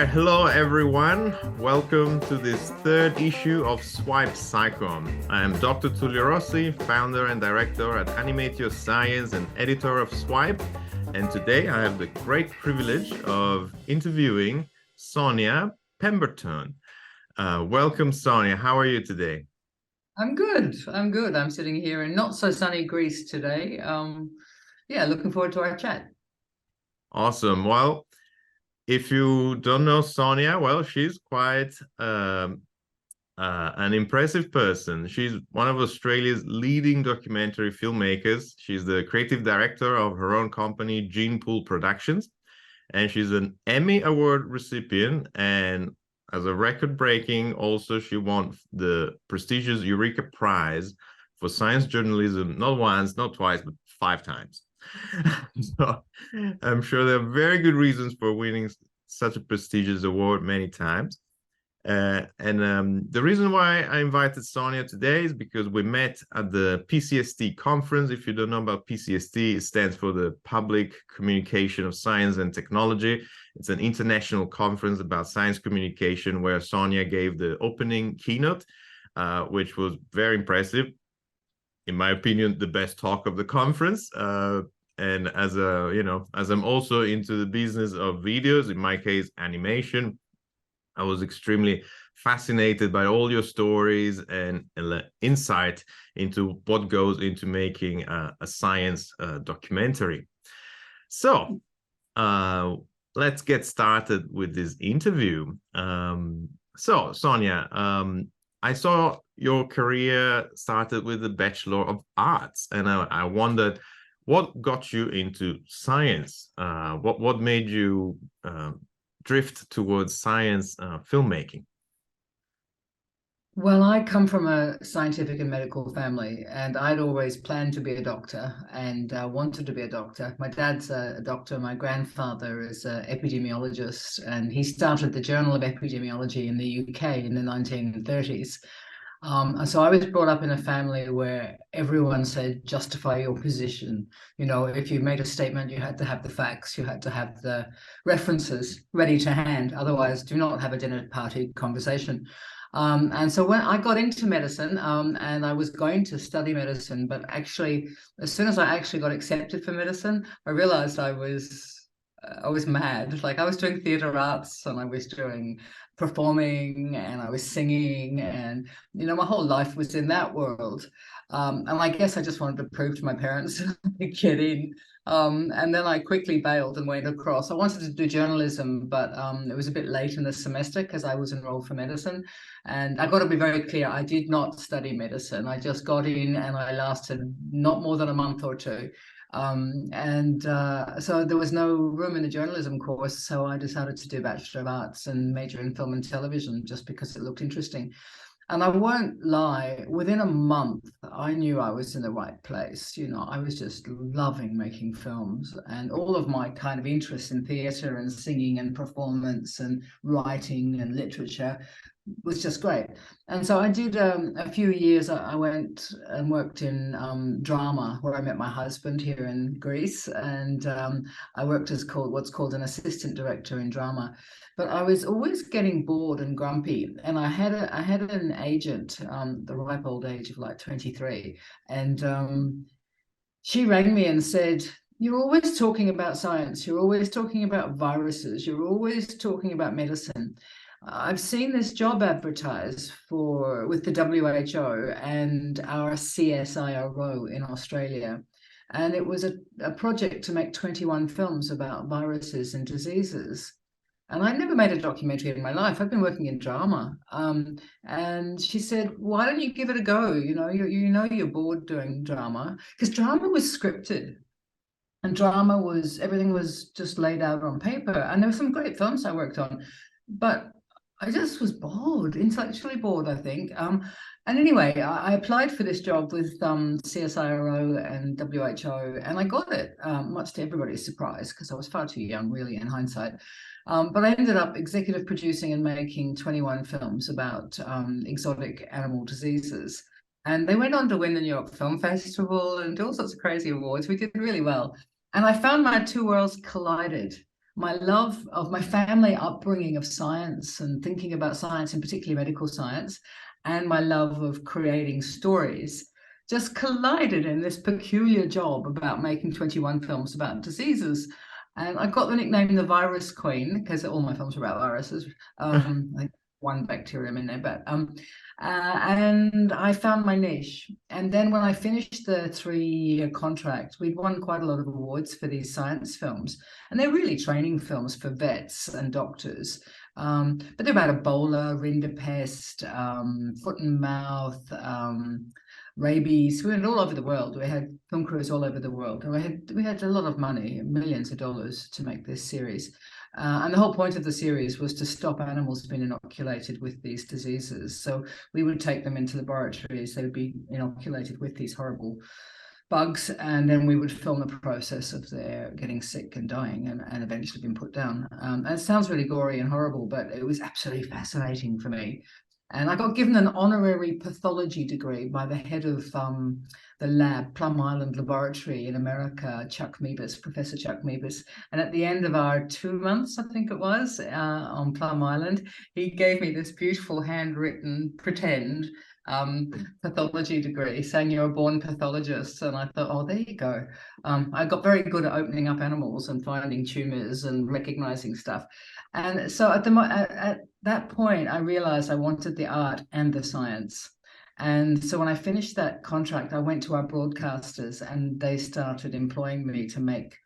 right, hello everyone. Welcome to this third issue of SWIPE SciComm. I am Dr. Tullio Rossi, founder and director at Animate Your Science and editor of SWIPE. And today I have the great privilege of interviewing Sonya Pemberton. Welcome, Sonya. How are you today? I'm good. I'm good. I'm sitting here in not so sunny Greece today. Yeah, looking forward to our chat. Awesome. Well, if you don't know Sonya, well, she's quite an impressive person. She's one of Australia's leading documentary filmmakers. She's the creative director of her own company, Gene Pool Productions, and she's an Emmy Award recipient. And as a record-breaking, also she won the prestigious Eureka Prize for science journalism, not once, not twice, but 5 times. So I'm sure there are very good reasons for winning such a prestigious award many times. The reason why I invited Sonya today is because we met at the PCST conference. If you don't know about PCST, it stands for the Public Communication of Science and Technology. It's an international conference about science communication where Sonya gave the opening keynote, which was very impressive. In my opinion, the best talk of the conference. And as I'm also into the business of videos, in my case, animation, I was extremely fascinated by all your stories and insight into what goes into making a science documentary. So let's get started with this interview. So Sonya, I saw your career started with a Bachelor of Arts, and I wondered what got you into science. What made you drift towards science filmmaking? Well, I come from a scientific and medical family, and I'd always planned to be a doctor and wanted to be a doctor. My dad's a doctor. My grandfather is an epidemiologist, and he started the Journal of Epidemiology in the UK in the 1930s. And so I was brought up in a family where everyone said, justify your position. You know, if you made a statement, you had to have the facts, you had to have the references ready to hand. Otherwise, do not have a dinner party conversation. And so when I got into medicine, and I was going to study medicine, but actually, as soon as I actually got accepted for medicine, I realized I was mad. Like I was doing theater arts and I was doing performing and I was singing, and my whole life was in that world. And I guess I just wanted to prove to my parents I could get in. And then I quickly bailed and went across. I wanted to do journalism, but it was a bit late in the semester because I was enrolled for medicine. And I got to be very clear, I did not study medicine. I just got in and I lasted not more than a month or two. So there was no room in the journalism course, so I decided to do Bachelor of Arts and major in film and television just because it looked interesting. And I won't lie, within a month, I knew I was in the right place. I was just loving making films, and all of my kind of interest in theatre and singing and performance and writing and literature was just great. And so I did a few years. I went and worked in drama, where I met my husband here in Greece, and I worked as what's called an assistant director in drama. But I was always getting bored and grumpy, and I had an agent, the ripe old age of like 23, and she rang me and said, "You're always talking about science. You're always talking about viruses. You're always talking about medicine. I've seen this job advertised with the WHO and our CSIRO in Australia. And it was a project to make 21 films about viruses and diseases. And I never made a documentary in my life. I've been working in drama." And she said, "Why don't you give it a go? You're bored doing drama." Because drama was scripted. And everything was just laid out on paper. And there were some great films I worked on. But I just was bored, intellectually bored, I think. And anyway, I applied for this job with CSIRO and WHO, and I got it, much to everybody's surprise, because I was far too young, really, in hindsight. But I ended up executive producing and making 21 films about exotic animal diseases. And they went on to win the New York Film Festival and do all sorts of crazy awards. We did really well. And I found my two worlds collided. my love of my family upbringing of science and thinking about science, and particularly medical science, and my love of creating stories just collided in this peculiar job about making 21 films about diseases. And I got the nickname the Virus Queen because all my films are about viruses. Like one bacterium in there, but and I found my niche. And then when I finished the 3-year contract, we'd won quite a lot of awards for these science films, and they're really training films for vets and doctors. But they're about Ebola, rinderpest, foot and mouth, rabies. We went all over the world. We had film crews all over the world, and we had a lot of money, millions of dollars, to make this series. And the whole point of the series was to stop animals being inoculated with these diseases. So we would take them into laboratories. They would be inoculated with these horrible bugs, and then we would film the process of their getting sick and dying and eventually being put down. And it sounds really gory and horrible, but it was absolutely fascinating for me. And I got given an honorary pathology degree by the head of the lab, Plum Island Laboratory in America, Professor Chuck Mebus. And at the end of our 2 months, I think it was, on Plum Island, he gave me this beautiful handwritten pretend pathology degree saying you're a born pathologist. And I thought, oh, there you go. I got very good at opening up animals and finding tumors and recognizing stuff. And so at that point, I realized I wanted the art and the science. And so when I finished that contract, I went to our broadcasters and they started employing me to make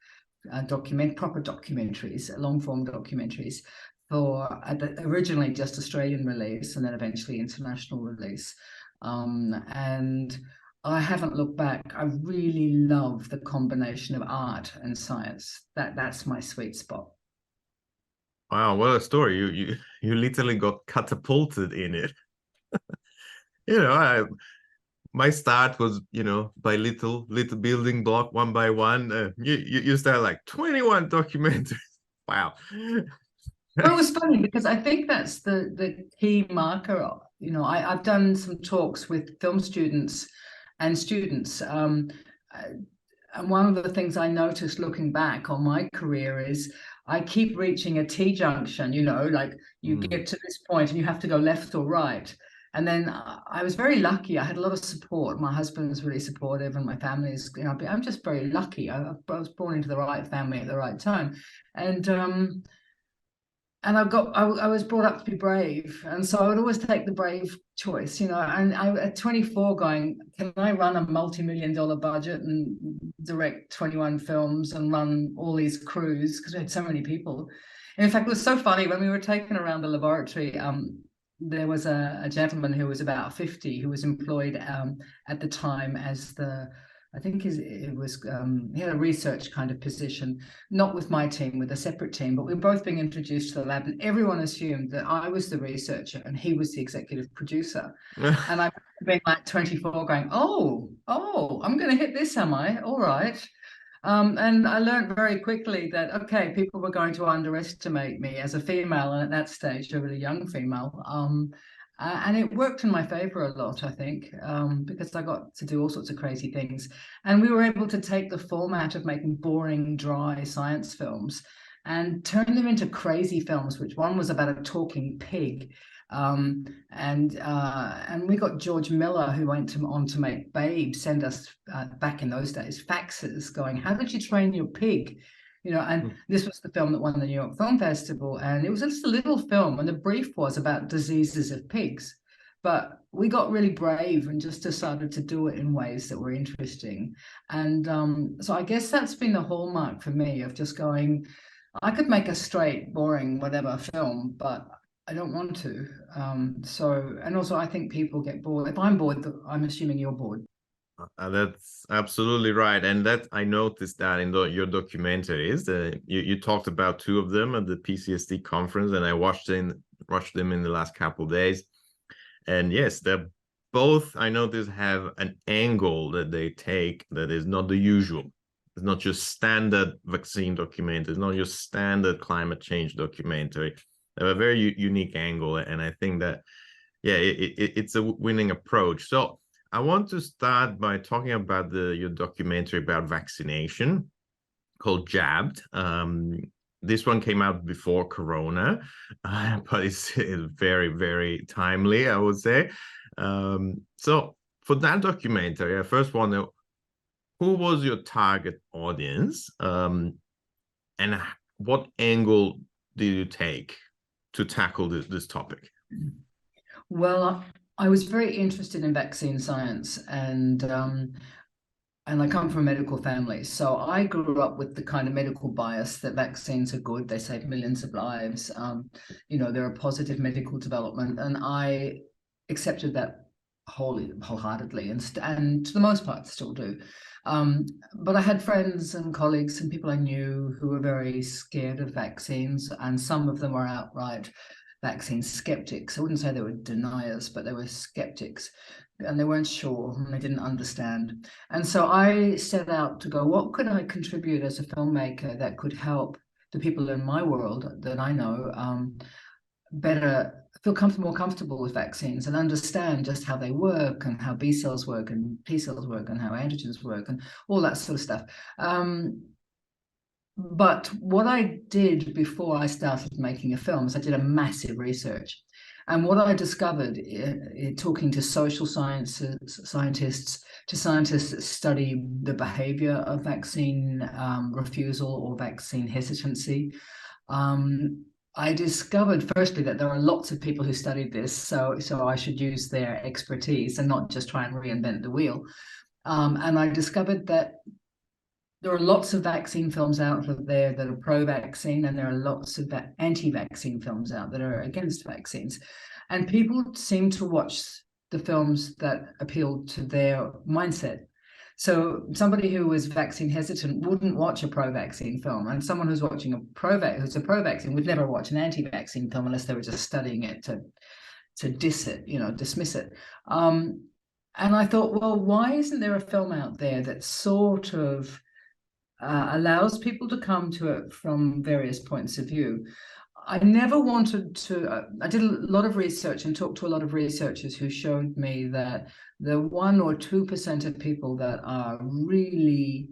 proper documentaries, long-form documentaries for originally just Australian release and then eventually international release. And I haven't looked back. I really love the combination of art and science. That's my sweet spot. Wow, what a story. You literally got catapulted in it. My start was, by little building block, one by one. You start like 21 documentaries. Wow. Well, it was funny because I think that's the key marker. I've done some talks with film students and students. And one of the things I noticed looking back on my career is I keep reaching a T-junction, like you get to this point and you have to go left or right. And then I was very lucky. I had a lot of support. My husband was really supportive and my family is, I'm just very lucky. I was born into the right family at the right time. And I was brought up to be brave. And so I would always take the brave choice, and I, at 24 going, can I run a multi-million-dollar budget and direct 21 films and run all these crews? Because we had so many people. And in fact, it was so funny when we were taken around the laboratory, there was a gentleman who was about 50 who was employed at the time as I think he had a research kind of position, not with my team, with a separate team, but we were both being introduced to the lab and everyone assumed that I was the researcher and he was the executive producer. And I've been like 24 going, oh, I'm going to hit this, am I? All right. And I learned very quickly that, okay, people were going to underestimate me as a female, and at that stage, a really young female. And it worked in my favor a lot, I think, because I got to do all sorts of crazy things. And we were able to take the format of making boring, dry science films and turn them into crazy films, which one was about a talking pig. And we got George Miller, who went on to make Babe, send us back in those days faxes going, how did you train your pig? And this was the film that won the New York Film Festival, and it was just a little film, and the brief was about diseases of pigs. But we got really brave and just decided to do it in ways that were interesting. And so I guess that's been the hallmark for me of just going, I could make a straight, boring, whatever film, but I don't want to. And also I think people get bored. If I'm bored, I'm assuming you're bored. That's absolutely right, and that I noticed that in your documentaries. You talked about 2 of them at the PCST conference, and I watched them in the last couple of days. And yes, they're both, I noticed, have an angle that they take that is not the usual. It's not just standard vaccine documentary. It's not just standard climate change documentary. They have a very unique angle, and I think that, yeah, it's a winning approach. So I want to start by talking about your documentary about vaccination called Jabbed. this one came out before Corona, but it's very, very timely, I would say. So for that documentary, I first want to know, who was your target audience, and what angle did you take to tackle this topic? Well, I was very interested in vaccine science, and I come from a medical family. So I grew up with the kind of medical bias that vaccines are good. They save millions of lives. They're a positive medical development. And I accepted that wholeheartedly, and to the most part still do. But I had friends and colleagues and people I knew who were very scared of vaccines, and some of them were outright vaccine skeptics. I wouldn't say they were deniers, but they were skeptics, and they weren't sure and they didn't understand. And so I set out to go, what could I contribute as a filmmaker that could help the people in my world that I know better feel more comfortable with vaccines and understand just how they work and how B cells work and T cells work and how antigens work and all that sort of stuff. But what I did before I started making a film is I did a massive research. And what I discovered, talking to social scientists, to scientists that study the behavior of vaccine refusal or vaccine hesitancy, I discovered firstly that there are lots of people who studied this, so I should use their expertise and not just try and reinvent the wheel. And I discovered that there are lots of vaccine films out there that are pro-vaccine, and there are lots of anti-vaccine films out that are against vaccines. And people seem to watch the films that appeal to their mindset. So somebody who was vaccine hesitant wouldn't watch a pro-vaccine film, and someone who's watching who's a pro-vaccine would never watch an anti-vaccine film unless they were just studying it to dismiss it. And I thought, well, why isn't there a film out there that sort of allows people to come to it from various points of view? I never wanted to, I did a lot of research and talked to a lot of researchers who showed me that the 1 or 2% of people that are really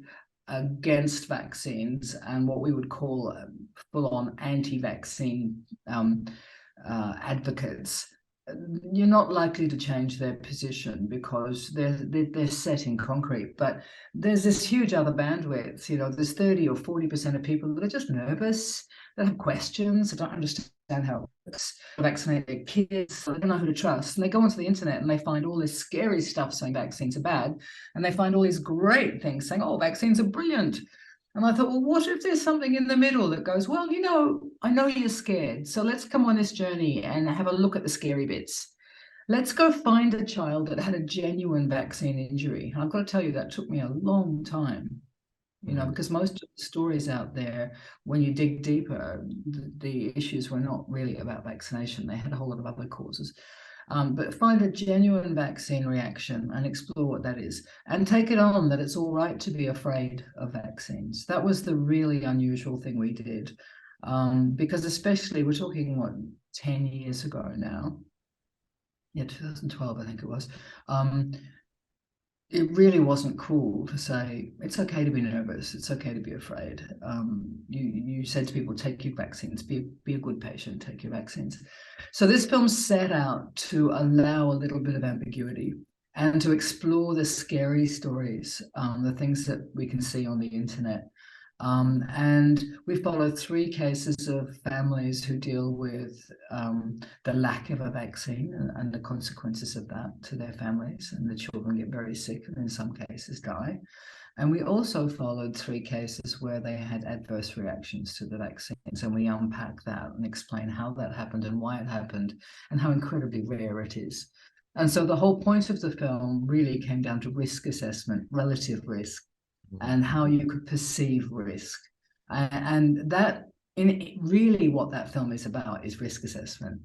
against vaccines and what we would call full-on anti-vaccine advocates, you're not likely to change their position because they're set in concrete. But there's this huge other bandwidth. There's 30 or 40% of people that are just nervous, that have questions, that don't understand how it works, vaccinate their kids, they don't know who to trust, and they go onto the internet and they find all this scary stuff saying vaccines are bad, and they find all these great things saying, oh, vaccines are brilliant. And I thought, well, what if there's something in the middle that goes, well, I know you're scared, so let's come on this journey and have a look at the scary bits. Let's go find a child that had a genuine vaccine injury. And I've got to tell you, that took me a long time, because most of the stories out there, when you dig deeper, the issues were not really about vaccination. They had a whole lot of other causes. But find a genuine vaccine reaction and explore what that is, and take it on that it's all right to be afraid of vaccines. That was the really unusual thing we did, because especially, we're talking, 10 years ago now? Yeah, 2012, I think it was. It really wasn't cool to say, it's okay to be nervous, it's okay to be afraid. You said to people, take your vaccines, be a good patient, take your vaccines. So this film set out to allow a little bit of ambiguity and to explore the scary stories, the things that we can see on the internet. And we followed 3 cases of families who deal with the lack of a vaccine and the consequences of that to their families, and the children get very sick and in some cases die. And we also followed 3 cases where they had adverse reactions to the vaccines, and we unpack that and explain how that happened and why it happened and how incredibly rare it is. And so the whole point of the film really came down to risk assessment, relative risk, and how you could perceive risk. And that, really what that film is about is risk assessment.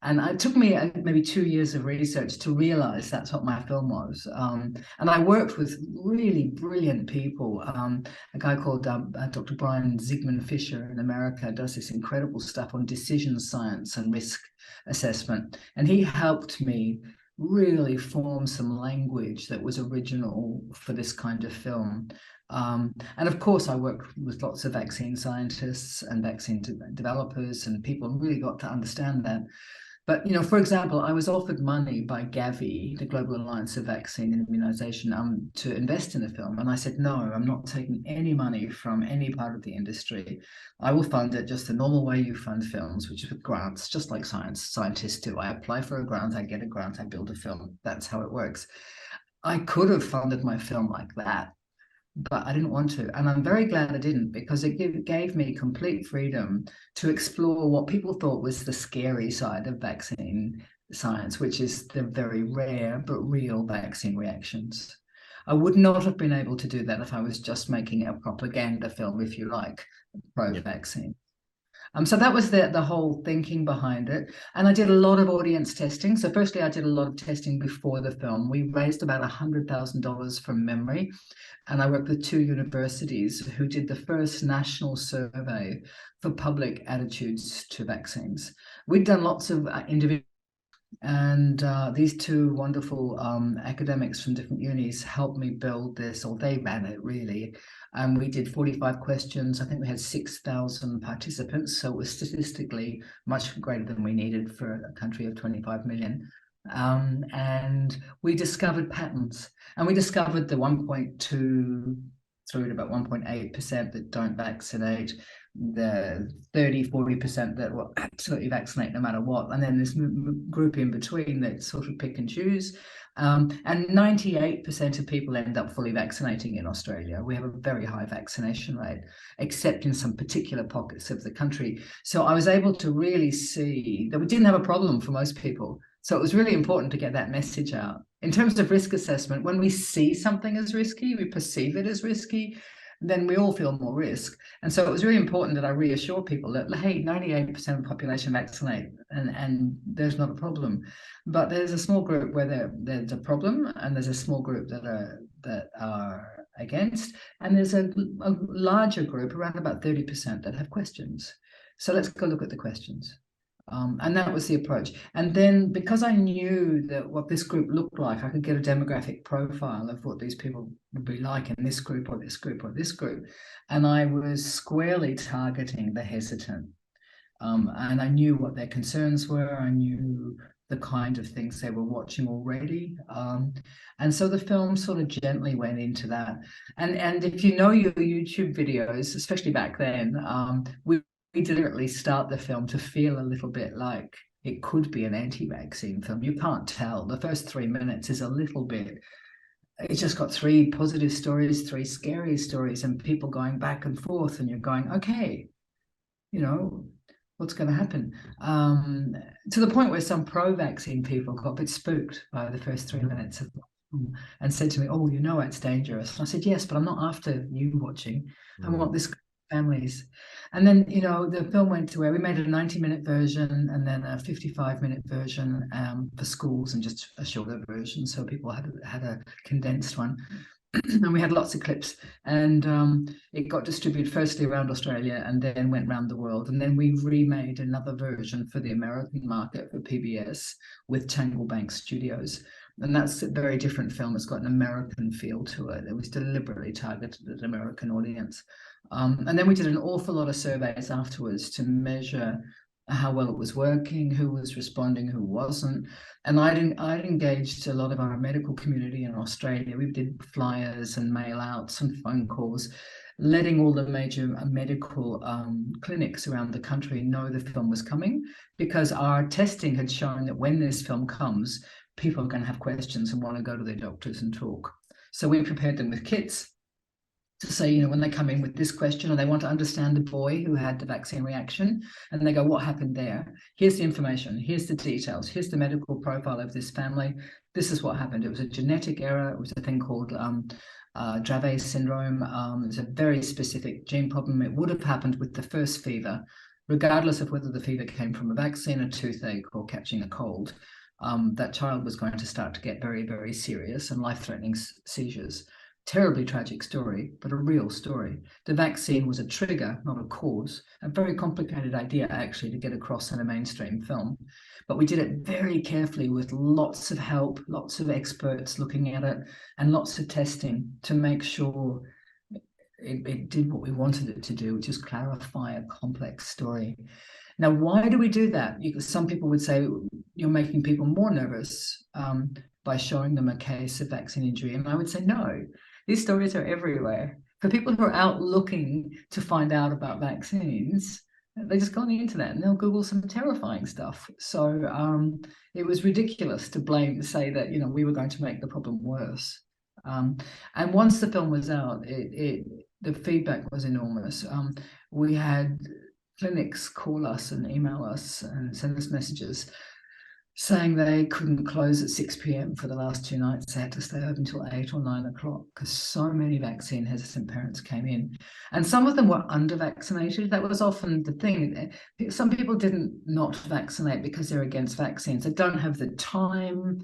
And it took me maybe 2 years of research to realize that's what my film was. And I worked with really brilliant people. A guy called Dr. Brian Zygmunt Fisher in America does this incredible stuff on decision science and risk assessment. And he helped me really form some language that was original for this kind of film. And of course, I work with lots of vaccine scientists and vaccine developers, and people really got to understand that. But, you know, for example, I was offered money by Gavi, the Global Alliance of Vaccine and Immunization, to invest in the film. And I said, no, I'm not taking any money from any part of the industry. I will fund it just the normal way you fund films, which is with grants, just like scientists do. I apply for a grant, I get a grant, I build a film. That's how it works. I could have funded my film like that, but I didn't want to. And I'm very glad I didn't, because it gave me complete freedom to explore what people thought was the scary side of vaccine science, which is the very rare but real vaccine reactions. I would not have been able to do that if I was just making a propaganda film, if you like, pro-vaccine. So that was the whole thinking behind it. And I did a lot of audience testing. So firstly, I did a lot of testing before the film. We raised about $100,000 from memory. And I worked with 2 universities who did the first national survey for public attitudes to vaccines. We'd done lots of individual, and these 2 wonderful academics from different unis helped me build this, or they ran it really. And we did 45 questions. I think we had 6,000 participants, so it was statistically much greater than we needed for a country of 25 million. And we discovered patterns, and we discovered the 1.2 through to about 1.8% that don't vaccinate, the 30-40% that will absolutely vaccinate no matter what, and then this group in between that sort of pick and choose. And 98% of people end up fully vaccinating in Australia. We have a very high vaccination rate, except in some particular pockets of the country. So I was able to really see that we didn't have a problem for most people. So it was really important to get that message out. In terms of risk assessment, when we see something as risky, we perceive it as risky, then we all feel more risk. And so it was really important that I reassure people that, hey, 98% of the population vaccinate, and there's not a problem. But there's a small group where there's a problem, and there's a small group that are against, and there's a larger group, around about 30%, that have questions. So let's go look at the questions. And that was the approach. And then because I knew that what this group looked like, I could get a demographic profile of what these people would be like in this group or this group or this group. And I was squarely targeting the hesitant. And I knew what their concerns were. I knew the kind of things they were watching already. And so the film sort of gently went into that. And if you know your YouTube videos, especially back then, we deliberately start the film to feel a little bit like it could be an anti-vaccine film. You can't tell. The first 3 minutes is a little bit, it's just got 3 positive stories, 3 scary stories, and people going back and forth, and you're going, okay, you know, what's going to happen? To the point where some pro-vaccine people got a bit spooked by the first 3 minutes of the film and said to me, oh, you know it's dangerous. And I said, yes, but I'm not after you watching. I want this families. And then, you know, the film went to where we made a 90-minute version and then a 55-minute version for schools, and just a shorter version, so people had a condensed one. And we had lots of clips, and it got distributed firstly around Australia and then went around the world. And then we remade another version for the American market for PBS with Tangle Bank Studios. And that's a very different film. It's got an American feel to it. It was deliberately targeted at an American audience. And then we did an awful lot of surveys afterwards to measure how well it was working, who was responding, who wasn't. And I'd engaged a lot of our medical community in Australia. We did flyers and mail outs and phone calls, letting all the major medical clinics around the country know the film was coming, because our testing had shown that when this film comes, people are going to have questions and want to go to their doctors and talk. So we prepared them with kits to say, you know, when they come in with this question, or they want to understand the boy who had the vaccine reaction, and they go, what happened there? Here's the information, here's the details, here's the medical profile of this family. This is what happened. It was a genetic error. It was a thing called Dravet syndrome. It's a very specific gene problem. It would have happened with the first fever, regardless of whether the fever came from a vaccine, a toothache, or catching a cold. That child was going to start to get very, very serious and life-threatening seizures. Terribly tragic story, but a real story. The vaccine was a trigger, not a cause. A very complicated idea, actually, to get across in a mainstream film. But we did it very carefully with lots of help, lots of experts looking at it, and lots of testing to make sure it did what we wanted it to do, which is clarify a complex story. Now, why do we do that? Some people would say you're making people more nervous by showing them a case of vaccine injury. And I would say, no, these stories are everywhere. For people who are out looking to find out about vaccines, they just go on the internet and they'll Google some terrifying stuff. So it was ridiculous to say that, we were going to make the problem worse. And once the film was out, the feedback was enormous. We had clinics call us and email us and send us messages saying they couldn't close at 6 p.m. for the last 2 nights. They had to stay open until 8 or 9 o'clock because so many vaccine hesitant parents came in. And some of them were under-vaccinated. That was often the thing. Some people didn't not vaccinate because they're against vaccines. They don't have the time.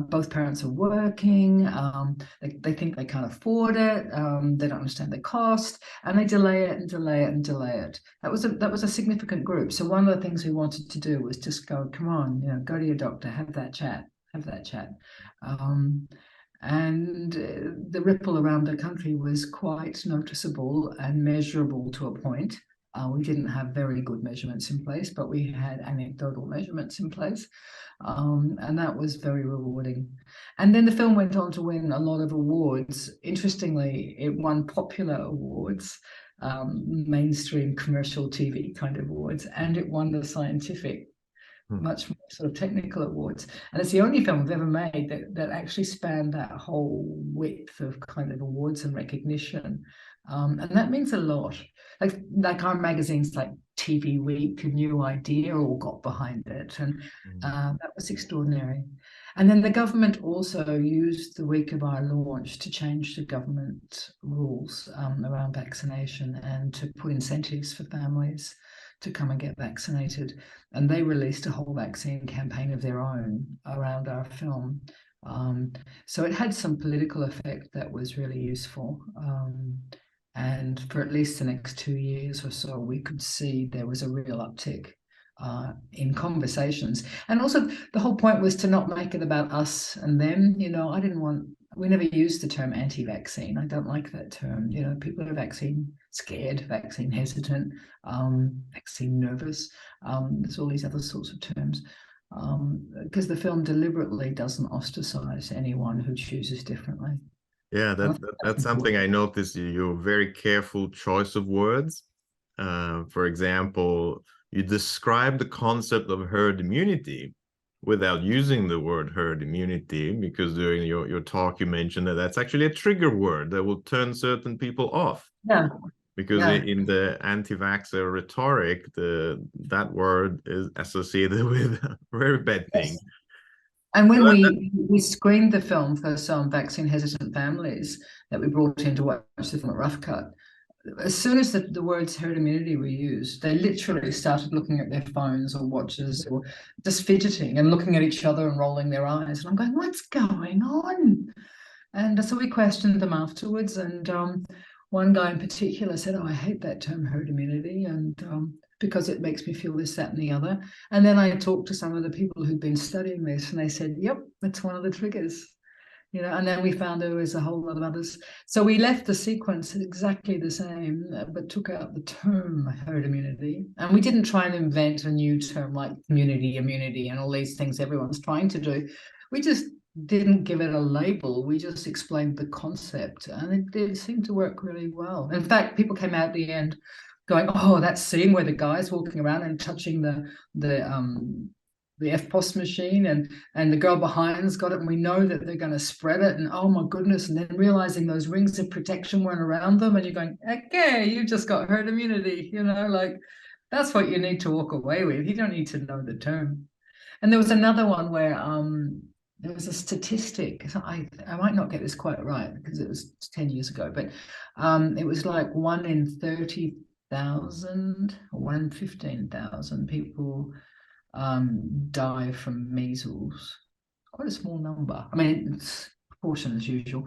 Both parents are working. They think they can't afford it. They don't understand the cost. And they delay it and delay it and delay it. That was a significant group. So one of the things we wanted to do was just go, come on, go to your doctor, have that chat. And the ripple around the country was quite noticeable and measurable to a point. We didn't have very good measurements in place, but we had anecdotal measurements in place. And that was very rewarding. And then the film went on to win a lot of awards. Interestingly, it won popular awards, mainstream commercial TV kind of awards, and it won the scientific, much more sort of technical awards. And it's the only film I've ever made that actually spanned that whole width of kind of awards and recognition. And that means a lot. Like our magazines like TV Week and New Idea all got behind it. And that was extraordinary. And then the government also used the week of our launch to change the government rules around vaccination and to put incentives for families to come and get vaccinated. And they released a whole vaccine campaign of their own around our film. So it had some political effect that was really useful. And for at least the next 2 years or so, we could see there was a real uptick in conversations. And also the whole point was to not make it about us and them. We never used the term anti-vaccine. I don't like that term. People are vaccine scared, vaccine hesitant, vaccine nervous. There's all these other sorts of terms because the film deliberately doesn't ostracize anyone who chooses differently. Yeah, that's something I noticed. Your very careful choice of words. For example, you describe the concept of herd immunity without using the word herd immunity, because during your talk you mentioned that that's actually a trigger word that will turn certain people off. Yeah. Because in the anti-vaxxer rhetoric, that word is associated with a very bad thing. Yes. And when we screened the film for some vaccine hesitant families that we brought in to watch the film at Rough Cut, as soon as the words herd immunity were used, they literally started looking at their phones or watches or just fidgeting and looking at each other and rolling their eyes. And I'm going, what's going on? And so we questioned them afterwards. And one guy in particular said, I hate that term herd immunity. And because it makes me feel this, that, and the other. And then I talked to some of the people who'd been studying this, and they said, yep, that's one of the triggers. And then we found there was a whole lot of others. So we left the sequence exactly the same, but took out the term herd immunity. And we didn't try and invent a new term like community immunity and all these things everyone's trying to do. We just didn't give it a label. We just explained the concept, and it seemed to work really well. In fact, people came out at the end going, oh, that scene where the guy's walking around and touching the FPOS machine and the girl behind's got it, and we know that they're going to spread it, and oh my goodness, and then realizing those rings of protection weren't around them, and you're going, okay, you just got herd immunity, that's what you need to walk away with. You don't need to know the term. And there was another one where there was a statistic, I might not get this quite right because it was 10 years ago, but it was like 1 in 30,000 or 1 in 15,000 people die from measles. Quite a small number. I mean, it's proportion as usual.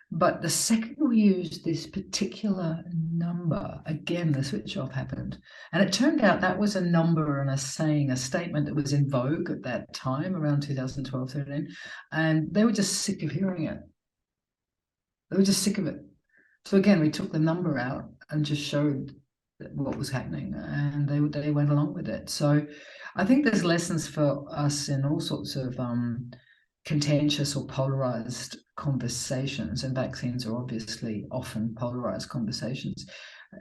But the second we used this particular number, again, the switch off happened. And it turned out that was a number and a saying, a statement that was in vogue at that time, around 2012, 13. And they were just sick of hearing it. They were just sick of it. So again, we took the number out and just showed what was happening, and they went along with it. So I think there's lessons for us in all sorts of contentious or polarized conversations, and vaccines are obviously often polarized conversations.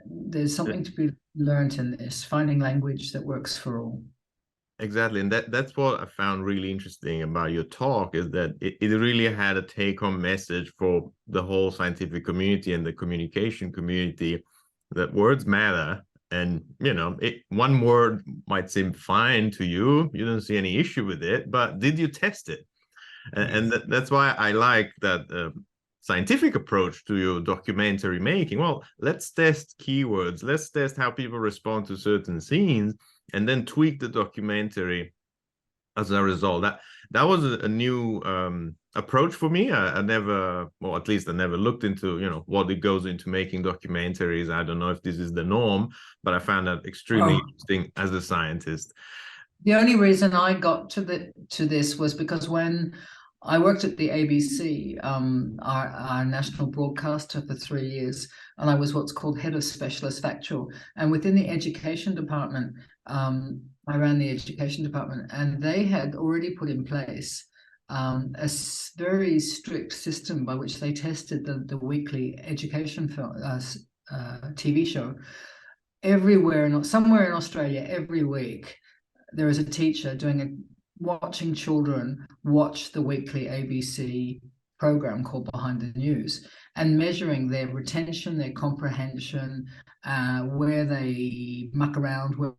There's something to be learned in this, finding language that works for all. Exactly. And that's what I found really interesting about your talk, is that it really had a take-home message for the whole scientific community and the communication community, that words matter. And, one word might seem fine to you. You don't see any issue with it, but did you test it? And that's why I like that scientific approach to your documentary making. Well, let's test keywords. Let's test how people respond to certain scenes, and then tweak the documentary as a result. That was a new approach for me. I never, well, at least I never looked into, what it goes into making documentaries. I don't know if this is the norm, but I found that extremely interesting as a scientist. The only reason I got to this was because when I worked at the ABC, our national broadcaster, for 3 years, and I was what's called head of specialist factual. And within the education department, I ran the education department, and they had already put in place a very strict system by which they tested the weekly education TV show everywhere, somewhere in Australia, every week. There is a teacher watching children watch the weekly ABC program called Behind the News, and measuring their retention, their comprehension, where they muck around with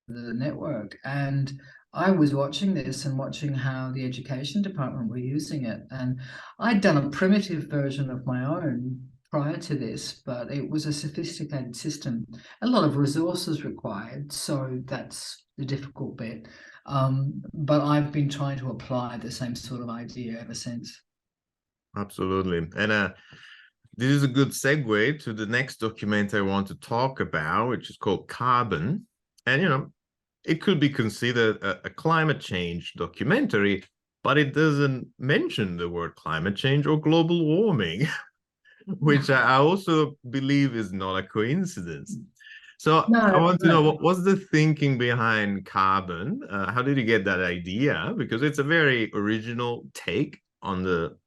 the network. And I was watching this and watching how the education department were using it. And I'd done a primitive version of my own prior to this, but it was a sophisticated system, a lot of resources required. So that's the difficult bit. But I've been trying to apply the same sort of idea ever since. Absolutely. And this is a good segue to the next documentary I want to talk about, which is called Carbon. And, it could be considered a climate change documentary, but it doesn't mention the word climate change or global warming, which I also believe is not a coincidence. So I want to know, what was the thinking behind Carbon? How did you get that idea? Because it's a very original take on the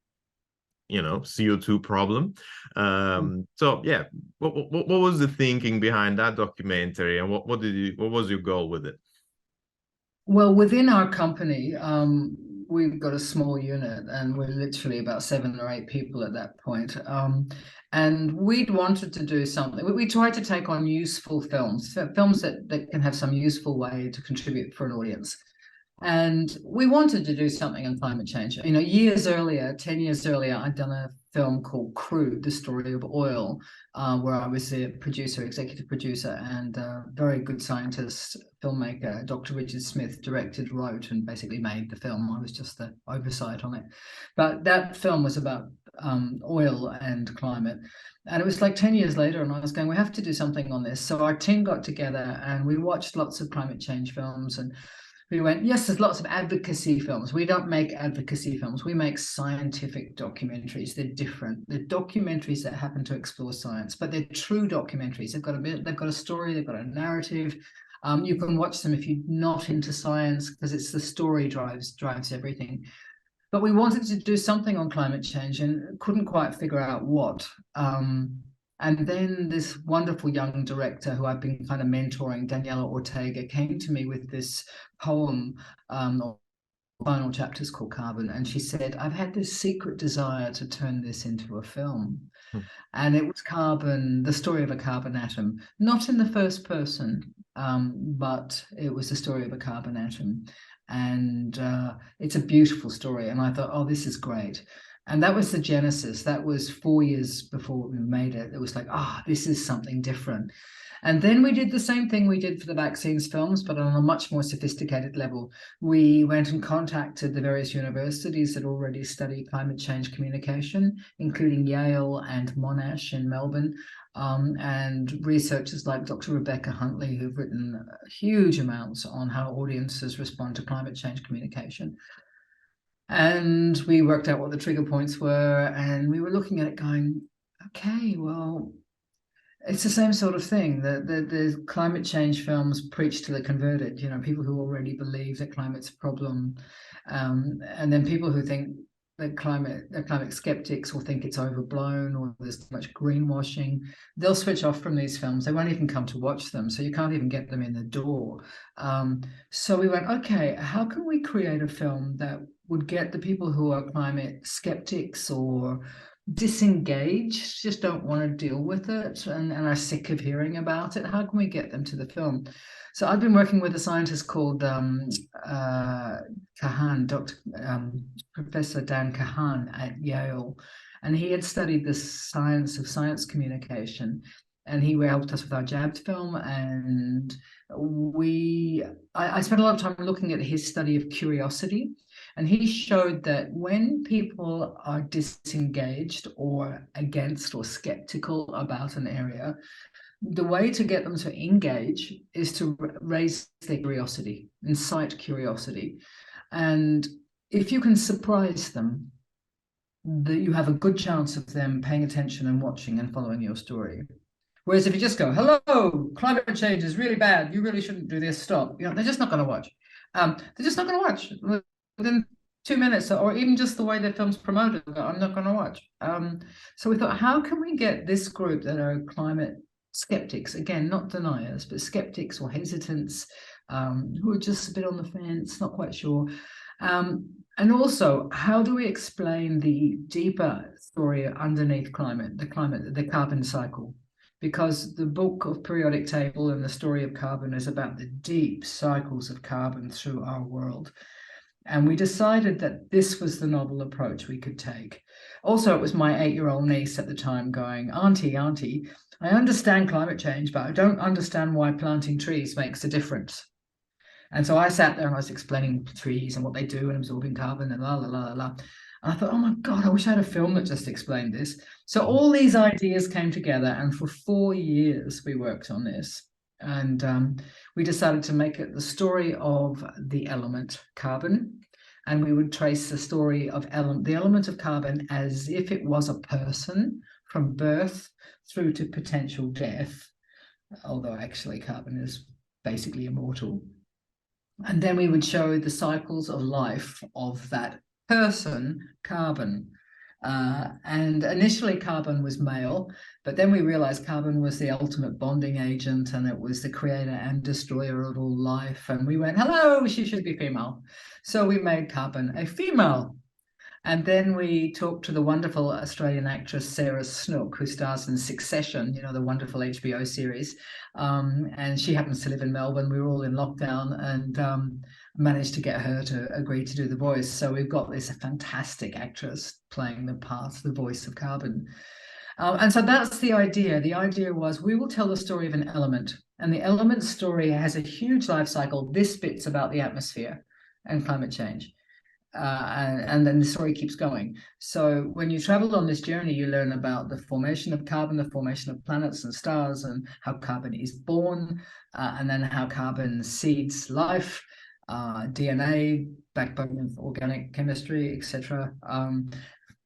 CO2 problem. So yeah, what was the thinking behind that documentary, and what was your goal with it? Well, within our company, we've got a small unit, and we're literally about 7 or 8 people at that point. And we'd wanted to do something. We tried to take on useful films that can have some useful way to contribute for an audience. And we wanted to do something on climate change. Years earlier, 10 years earlier, I'd done a film called Crude, the story of oil, where I was the executive producer, and a very good scientist, filmmaker, Dr. Richard Smith, directed, wrote, and basically made the film. I was just the oversight on it. But that film was about oil and climate. And it was like 10 years later, and I was going, we have to do something on this. So our team got together, and we watched lots of climate change films, and we went, yes, there's lots of advocacy films. We don't make advocacy films. We make scientific documentaries. They're different. They're documentaries that happen to explore science, but they're true documentaries. They've got a story. They've got a narrative. You can watch them if you're not into science, because it's the story drives everything. But we wanted to do something on climate change and couldn't quite figure out what. And then this wonderful young director who I've been kind of mentoring, Daniela Ortega, came to me with this poem, or final chapters, called Carbon. And she said, I've had this secret desire to turn this into a film. And it was carbon, the story of a carbon atom, not in the first person, but it was the story of a carbon atom. And it's a beautiful story. And I thought, oh, this is great. And that was the genesis. That was 4 years before we made it. It was like, this is something different. And then we did the same thing we did for the vaccines films, but on a much more sophisticated level. We went and contacted the various universities that already study climate change communication, including Yale and Monash in Melbourne, and researchers like Dr. Rebecca Huntley, who've written huge amounts on how audiences respond to climate change communication. And we worked out what the trigger points were, and we were looking at it going, okay, well, it's the same sort of thing. The climate change films preach to the converted, you know, people who already believe that climate's a problem. And then people who think that climate skeptics will think it's overblown or there's too much greenwashing. They'll switch off from these films. They won't even come to watch them. So you can't even get them in the door. So we went, okay, how can we create a film that would get the people who are climate skeptics or disengaged, just don't want to deal with it and are sick of hearing about it? How can we get them to the film? So I've been working with a scientist called Kahan, Professor Dan Kahan at Yale, and he had studied the science of science communication, and he helped us with our Jabbed film. And I spent a lot of time looking at his study of curiosity. And he showed that when people are disengaged or against or skeptical about an area, the way to get them to engage is to raise their curiosity, incite curiosity. And if you can surprise them, you have a good chance of them paying attention and watching and following your story. Whereas if you just go, hello, climate change is really bad, you really shouldn't do this, stop, you know, they're just not going to watch. They're just not going to watch. Within 2 minutes, or even just the way the film's promoted, I'm not going to watch. So we thought, how can we get this group that are climate skeptics, again, not deniers, but skeptics or hesitants, who are just a bit on the fence, not quite sure. And also, how do we explain the deeper story underneath the carbon cycle? Because the book of periodic table and the story of carbon is about the deep cycles of carbon through our world. And we decided that this was the novel approach we could take. Also, it was my 8-year-old niece at the time going, Auntie, I understand climate change, but I don't understand why planting trees makes a difference. And so I sat there and I was explaining trees and what they do and absorbing carbon and la, la, la, la. And I thought, oh my God, I wish I had a film that just explained this. So all these ideas came together, and for 4 years we worked on this. And we decided to make it the story of the element carbon. And we would trace the story of the element of carbon as if it was a person from birth through to potential death, although actually carbon is basically immortal. And then we would show the cycles of life of that person, carbon. And initially carbon was male, but then we realized carbon was the ultimate bonding agent, and it was the creator and destroyer of all life. And we went, hello, she should be female. So we made carbon a female. And then we talked to the wonderful Australian actress Sarah Snook, who stars in Succession, you know, the wonderful HBO series. And she happens to live in Melbourne. We were all in lockdown, and managed to get her to agree to do the voice. So we've got this fantastic actress playing the voice of carbon. And so that's the idea. The idea was, we will tell the story of an element, and the element story has a huge life cycle. This bit's about the atmosphere and climate change. And then the story keeps going. So when you travel on this journey, you learn about the formation of carbon, the formation of planets and stars, and how carbon is born, and then how carbon seeds life, DNA, backbone of organic chemistry, etc.,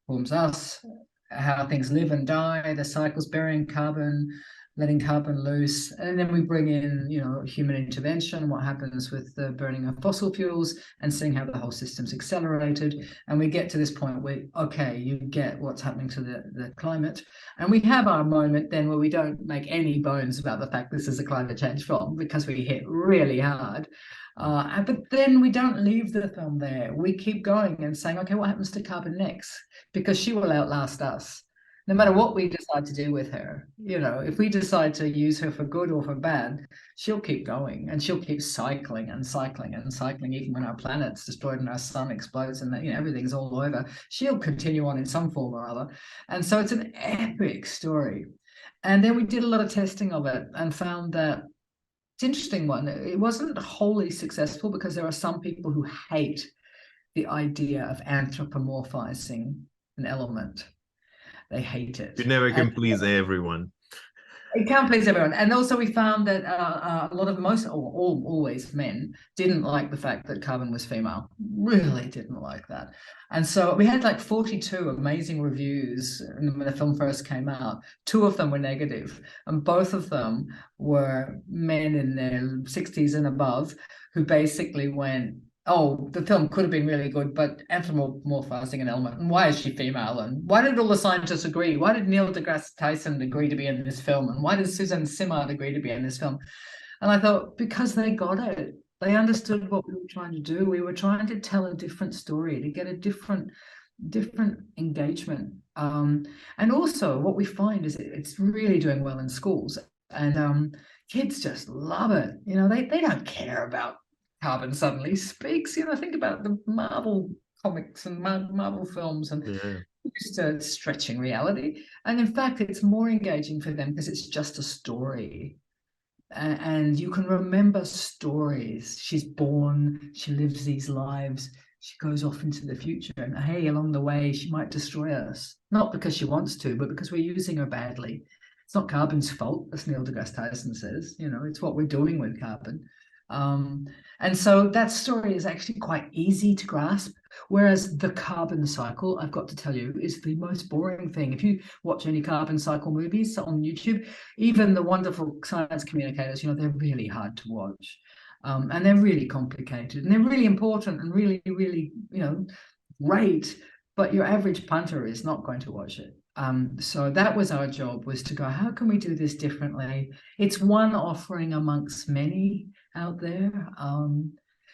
forms us, how things live and die, the cycles burying carbon, letting carbon loose. And then we bring in, you know, human intervention, what happens with the burning of fossil fuels, and seeing how the whole system's accelerated. And we get to this point where, okay, you get what's happening to the climate. And we have our moment then where we don't make any bones about the fact this is a climate change film, because we hit really hard. But then we don't leave the film there. We keep going and saying, okay, what happens to carbon next? Because she will outlast us. No matter what we decide to do with her, you know, if we decide to use her for good or for bad, she'll keep going, and she'll keep cycling and cycling and cycling, even when our planet's destroyed and our sun explodes and, you know, everything's all over. She'll continue on in some form or other. And so it's an epic story. And then we did a lot of testing of it and found that it's an interesting one. It wasn't wholly successful because there are some people who hate the idea of anthropomorphizing an element. They hate it. You never can please everyone. It can't please everyone. And also we found that a lot of always men didn't like the fact that Carbon was female, really didn't like that. And so we had like 42 amazing reviews when the film first came out. 2 of them were negative, and both of them were men in their 60s and above who basically went, oh, the film could have been really good, but anthropomorphizing an element. And why is she female? And why did all the scientists agree? Why did Neil deGrasse Tyson agree to be in this film? And why did Susan Simard agree to be in this film? And I thought, because they got it. They understood what we were trying to do. We were trying to tell a different story, to get a different engagement. And also what we find is it's really doing well in schools. And kids just love it. You know, they don't care about Carbon suddenly speaks. You know, think about the Marvel comics and Marvel films and just stretching reality. And in fact, it's more engaging for them because it's just a story. And you can remember stories. She's born, she lives these lives, she goes off into the future. And hey, along the way, she might destroy us. Not because she wants to, but because we're using her badly. It's not Carbon's fault, as Neil deGrasse Tyson says. You know, it's what we're doing with Carbon. And so that story is actually quite easy to grasp, whereas the carbon cycle, I've got to tell you, is the most boring thing. If you watch any carbon cycle movies on YouTube, even the wonderful science communicators, you know, they're really hard to watch. And they're really complicated, and they're really important and really, really, you know, great, but your average punter is not going to watch it. So that was our job, was to go, how can we do this differently? It's one offering amongst many out there,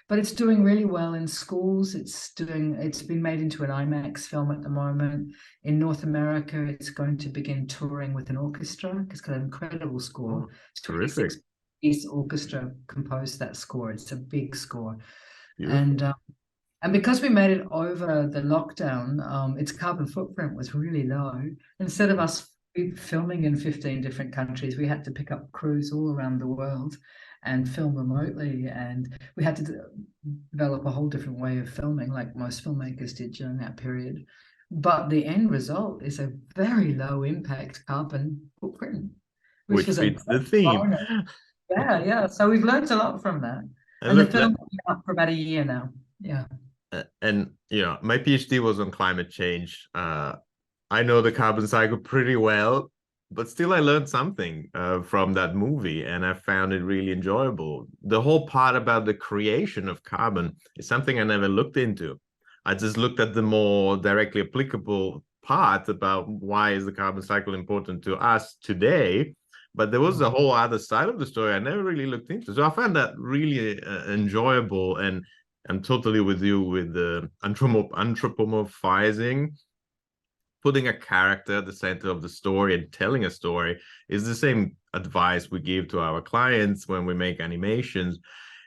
but it's doing really well in schools. It's been made into an IMAX film at the moment. In North America, it's going to begin touring with an orchestra. It's got an incredible score. Terrific. Piece orchestra composed that score. It's a big score. Beautiful. And because we made it over the lockdown, its carbon footprint was really low. Instead of us filming in 15 different countries, we had to pick up crews all around the world and film remotely. And we had to develop a whole different way of filming, like most filmmakers did during that period. But the end result is a very low impact carbon footprint, which fits the theme. Yeah. So we've learned a lot from that. And the film's been out for about a year now. Yeah. And you know, my PhD was on climate change. I know the carbon cycle pretty well, but still I learned something from that movie, and I found it really enjoyable. The whole part about the creation of carbon is something I never looked into. I just looked at the more directly applicable part about why is the carbon cycle important to us today, but there was a whole other side of the story I never really looked into. So I found that really enjoyable, and I'm totally with you with the anthropomorphizing. Putting a character at the center of the story and telling a story is the same advice we give to our clients when we make animations.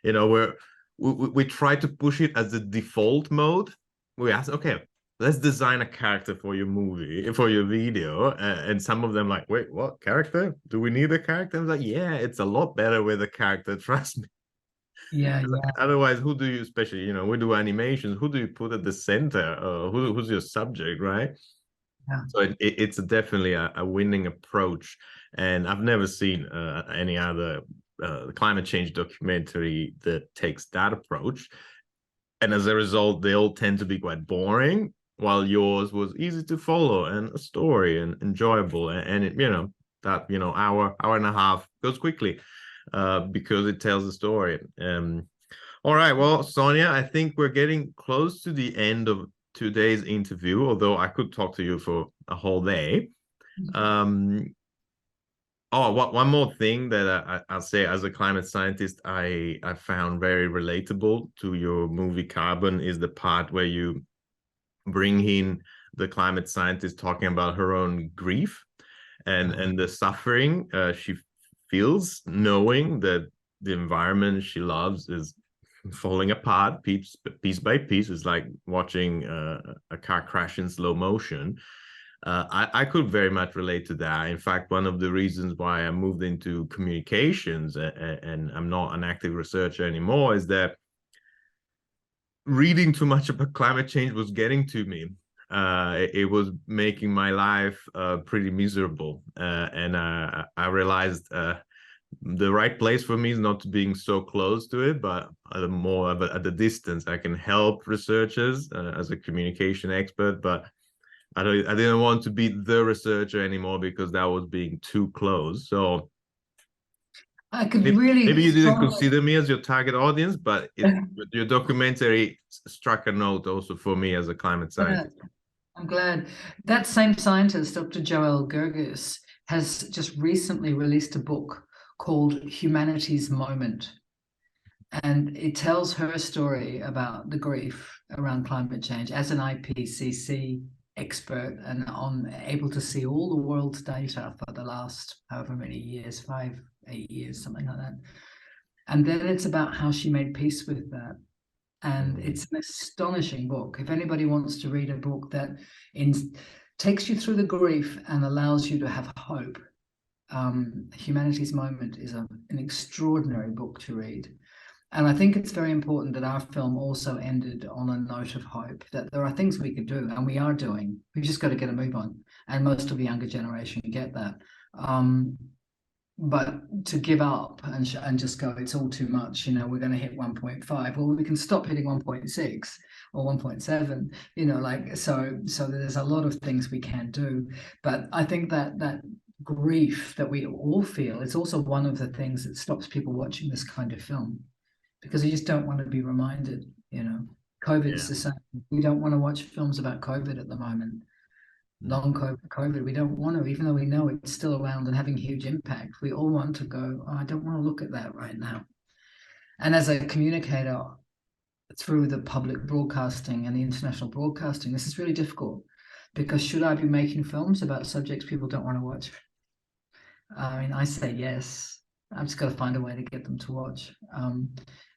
You know, we try to push it as the default mode. We ask, okay, let's design a character for your movie, for your video. And some of them like, wait, what character? Do we need a character? I'm like, yeah, it's a lot better with a character, trust me. Yeah. Otherwise, who do you, especially, you know, we do animations, who do you put at the center? Who's your subject, right? Yeah. So it's definitely a winning approach. And I've never seen any other climate change documentary that takes that approach. And as a result, they all tend to be quite boring, while yours was easy to follow and a story and enjoyable. And it, you know, that, you know, hour and a half goes quickly because it tells a story. All right, well, Sonya, I think we're getting close to the end of today's interview, although I could talk to you for a whole day. One more thing that I'll say as a climate scientist, I found very relatable to your movie Carbon is the part where you bring in the climate scientist talking about her own grief and the suffering she feels knowing that the environment she loves is falling apart piece by piece. It's like watching a car crash in slow motion. I could very much relate to that. In fact, one of the reasons why I moved into communications and I'm not an active researcher anymore is that reading too much about climate change was getting to me. it was making my life pretty miserable. And I realized the right place for me is not being so close to it, but more at the distance. I can help researchers as a communication expert, but I didn't want to be the researcher anymore because that was being too close. So I could really maybe you didn't strongly. consider me as your target audience, but your documentary struck a note also for me as a climate scientist. I'm glad. That same scientist, Dr. Joel Gergis, has just recently released a book called Humanity's Moment. And it tells her story about the grief around climate change as an IPCC expert and able to see all the world's data for the last however many years, 5, 8 years, something like that. And then it's about how she made peace with that. And it's an astonishing book. If anybody wants to read a book that takes you through the grief and allows you to have hope, Humanity's Moment is an extraordinary book to read. And I think it's very important that our film also ended on a note of hope, that there are things we could do, and we are doing. We've just got to get a move on. And most of the younger generation get that. But to give up and just go, it's all too much, you know, we're going to hit 1.5. Well, we can stop hitting 1.6 or 1.7, you know, like, so there's a lot of things we can do. But I think that grief that we all feel, it's also one of the things that stops people watching this kind of film, because you just don't want to be reminded, you know. COVID's the same. We don't want to watch films about COVID at the moment. Long COVID, we don't want to, even though we know it's still around and having huge impact. We all want to go, oh, I don't want to look at that right now. And as a communicator through the public broadcasting and the international broadcasting, this is really difficult, because should I be making films about subjects people don't want to watch? I mean, I say yes. I've just got to find a way to get them to watch.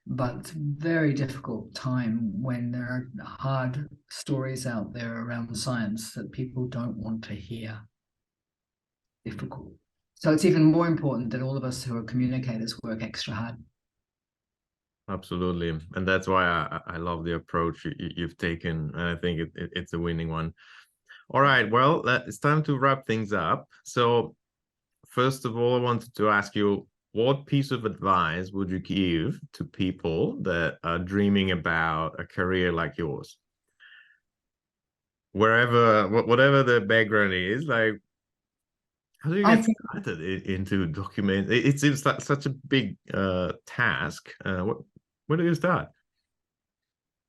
But very difficult time when there are hard stories out there around science that people don't want to hear. Difficult. So it's even more important that all of us who are communicators work extra hard. Absolutely. And that's why I love the approach you've taken. And I think it's a winning one. All right. Well, it's time to wrap things up. So first of all, I wanted to ask you, what piece of advice would you give to people that are dreaming about a career like yours? Whatever the background is, like, how do you get started into document? It seems like such a big task. Where do you start?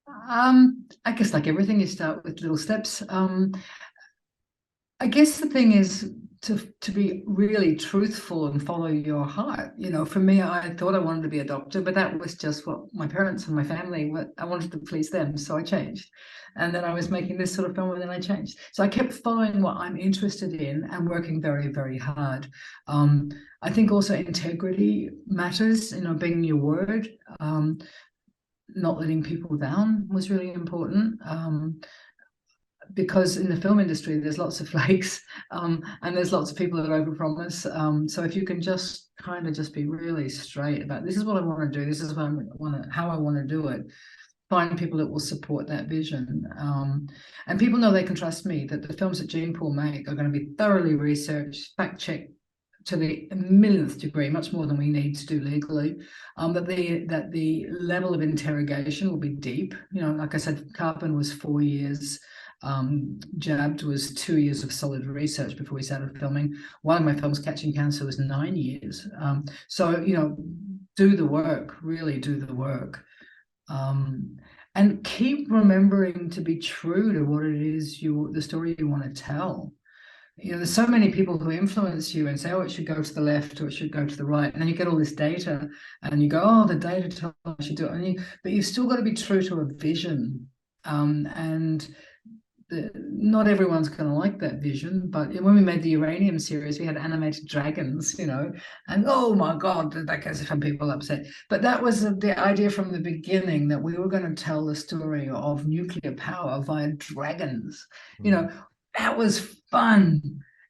I guess like everything, you start with little steps. I guess the thing is to be really truthful and follow your heart. You know, for me, I thought I wanted to be a doctor, but that was just what my parents and my family, I wanted to please them, so I changed. And then I was making this sort of film, and then I changed. So I kept following what I'm interested in and working very, very hard. I think also integrity matters, you know, being your word. Not letting people down was really important. Because in the film industry, there's lots of flakes, and there's lots of people that overpromise. So if you can just kind of just be really straight about, this is what I want to do, this is what how I want to do it, find people that will support that vision. And people know they can trust me, that the films that Gene Pool make are going to be thoroughly researched, fact-checked to the millionth degree, much more than we need to do legally. That the level of interrogation will be deep. You know, like I said, Carbon was 4 years. Jabbed was 2 years of solid research before we started filming. One of my films, Catching Cancer, was 9 years. So, you know, do the work, really do the work. And keep remembering to be true to what it is the story you want to tell. You know, there's so many people who influence you and say, oh, it should go to the left or it should go to the right. And then you get all this data and you go, oh, the data tells me I should do it. But you've still got to be true to a vision. Not everyone's going to like that vision, but when we made the uranium series, we had animated dragons, you know, and oh my God, that gets some people upset. But that was the idea from the beginning, that we were going to tell the story of nuclear power via dragons. You know, that was fun.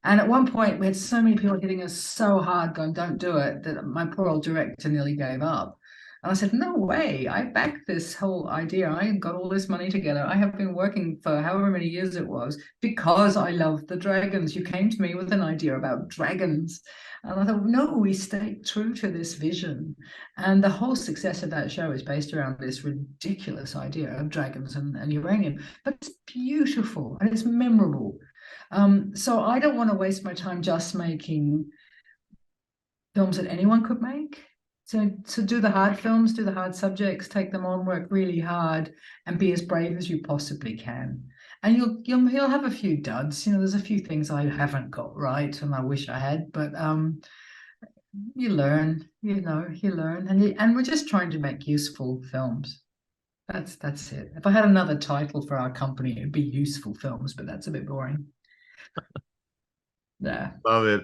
And at one point, we had so many people hitting us so hard, going, don't do it, that my poor old director nearly gave up. And I said, no way, I backed this whole idea. I got all this money together. I have been working for however many years it was because I love the dragons. You came to me with an idea about dragons. And I thought, no, we stayed true to this vision. And the whole success of that show is based around this ridiculous idea of dragons and uranium. But it's beautiful and it's memorable. So I don't want to waste my time just making films that anyone could make. So do the hard films, do the hard subjects, take them on, work really hard, and be as brave as you possibly can. And you'll have a few duds. You know, there's a few things I haven't got right, and I wish I had. But you learn. You know, you learn, and we're just trying to make useful films. That's it. If I had another title for our company, it'd be Useful Films, but that's a bit boring. Yeah. Love it.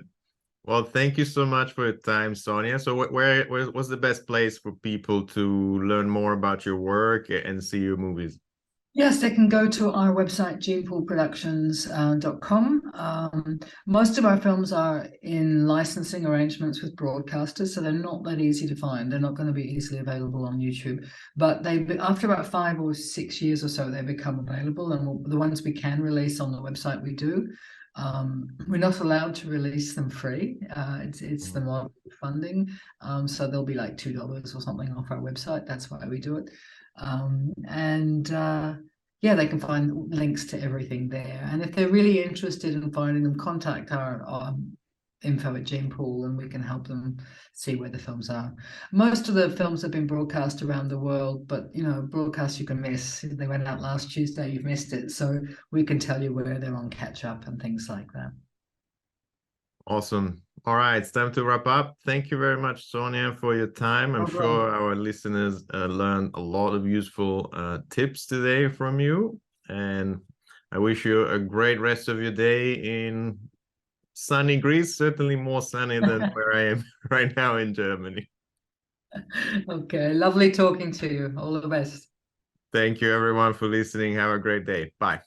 Well, thank you so much for your time, Sonia. So what's the best place for people to learn more about your work and see your movies? Yes, they can go to our website, genepoolproductions.com. Most of our films are in licensing arrangements with broadcasters, so they're not that easy to find. They're not going to be easily available on YouTube. But after about 5 or 6 years or so, they become available. And the ones we can release on the website, we do. We're not allowed to release them free. It's the model funding. So they'll be like $2 or something off our website. That's why we do it. Yeah, they can find links to everything there. And if they're really interested in finding them, contact our info at Genepool, and we can help them see where the films are. Most of the films have been broadcast around the world, but you know, broadcasts you can miss. If they went out last Tuesday, you've missed it. So we can tell you where they're on catch up and things like that. Awesome. All right, it's time to wrap up. Thank you very much, Sonia, for your time. I'm sure our listeners learned a lot of useful tips today from you. And I wish you a great rest of your day in sunny Greece, certainly more sunny than where I am right now in Germany. Okay, lovely talking to you. All the best. Thank you, everyone, for listening. Have a great day. Bye.